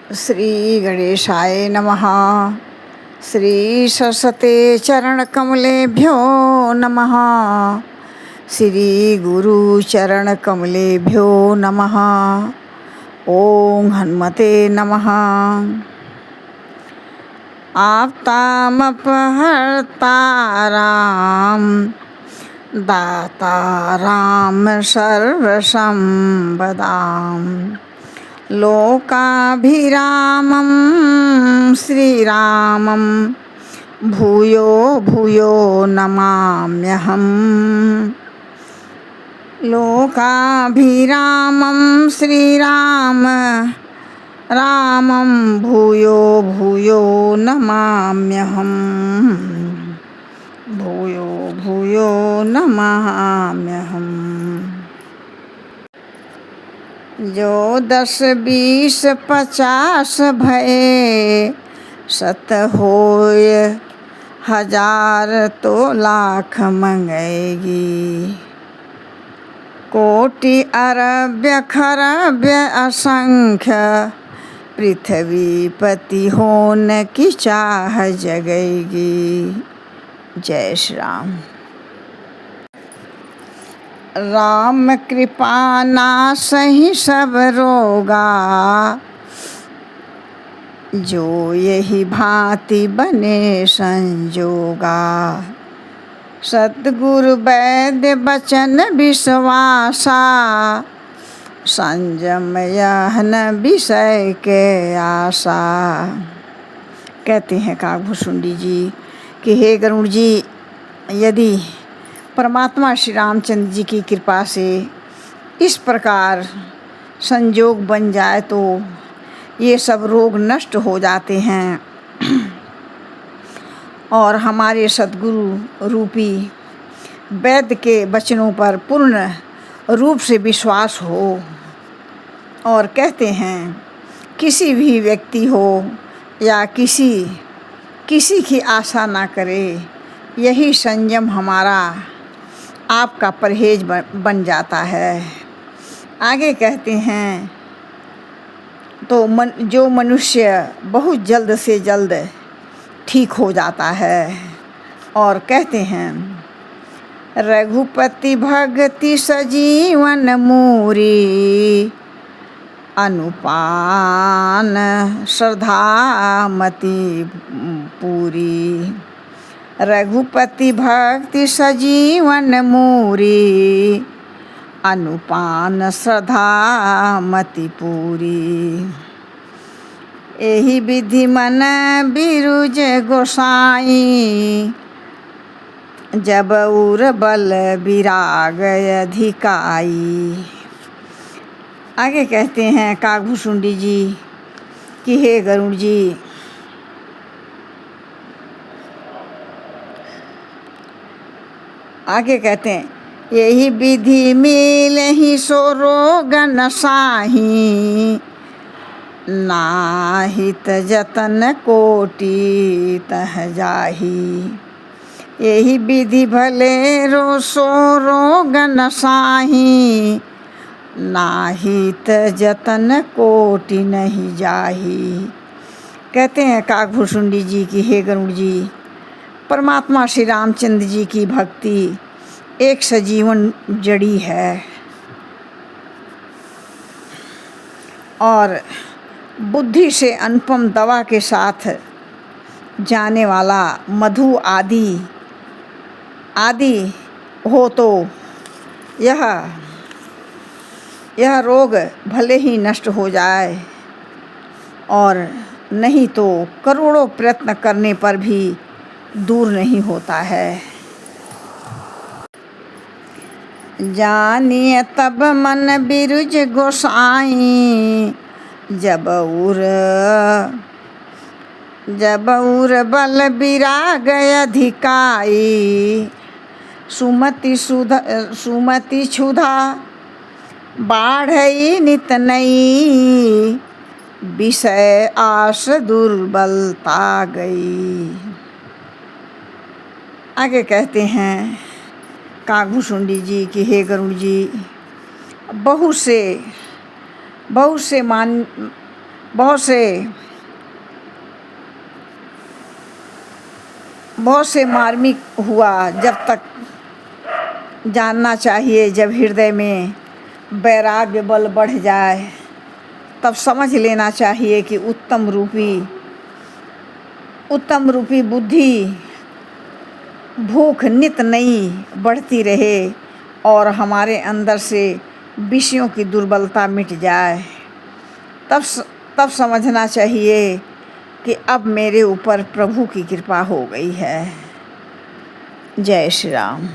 श्री गणेशाय नमः। श्री सरस्वते चरणकमलेभ्यो नमः। श्री गुरु चरणकमलेभ्यो नमः। ओम हनुमते नमः। आपतामपहर्ताराम दाताराम सर्वसंपदाम लोकाभिरामं श्रीरामं भूयो भूयो नमाम्यहम्। लोकाभिरामं श्रीराम रामं भूयो भूयो नमाम्यहम्। भूयो भूयो नमाम्यहम्। जो 10 20 50 भये सत होय हजार तो लाख मंगेगी। कोटि अरब्य खरब्य असंख्य पृथ्वीपति होने की चाह जगेगी। जय श्री राम। राम कृपा नासहि सब रोगा जो यही भांति बने संजोगा। सतगुरु वैद्य बचन विश्वासा संयम यह न विषय के आशा। कहते हैं काकभूषुंडी जी कि हे गरुड़ जी, यदि परमात्मा श्री रामचंद्र जी की कृपा से इस प्रकार संजोग बन जाए तो ये सब रोग नष्ट हो जाते हैं और हमारे सद्गुरु रूपी वैद्य के वचनों पर पूर्ण रूप से विश्वास हो। और कहते हैं किसी भी व्यक्ति हो या किसी की आशा ना करे, यही संयम हमारा आपका परहेज बन जाता है। आगे कहते हैं तो जो मनुष्य बहुत जल्द से जल्द ठीक हो जाता है। और कहते हैं रघुपति भक्ति सजीवन मूरी अनुपान श्रद्धा मति पूरी। रघुपति भक्ति सजीवन मूरी अनुपान श्रद्धा मति पूरी। एहि विधि मन बिरुज गोसाई जब उर बल विराग अधिकाई। आगे कहते हैं काकभूषुंडी जी कि हे गरुड़ जी, आगे कहते हैं यही विधि मिलहि सो रोग नसाही नाहित जतन कोटि तह जाही। यही विधि भले सो रोग नसाही नाहित जतन कोटि नहीं जाही। कहते हैं काकभूषुंडी जी की हे गरुड़ जी, परमात्मा श्री रामचंद्र जी की भक्ति एक सजीवन जड़ी है और बुद्धि से अनुपम दवा के साथ जाने वाला मधु आदि हो तो यह रोग भले ही नष्ट हो जाए और नहीं तो करोड़ों प्रयत्न करने पर भी दूर नहीं होता है। जानिए तब मन बिरुज गोसाई जब उर बल विराग अधिकाई। सुमति क्षुधा बाढ़ई नित नई विषय आस दुर्बलता गई। आगे कहते हैं काकभूषुंडी जी कि हे गरुड़ जी, बहुत से बहुत से मार्मिक हुआ जब तक जानना चाहिए। जब हृदय में वैराग्य बल बढ़ जाए तब समझ लेना चाहिए कि उत्तम रूपी बुद्धि भूख नित नई बढ़ती रहे और हमारे अंदर से विषयों की दुर्बलता मिट जाए। तब समझना चाहिए कि अब मेरे ऊपर प्रभु की कृपा हो गई है। जय श्री राम।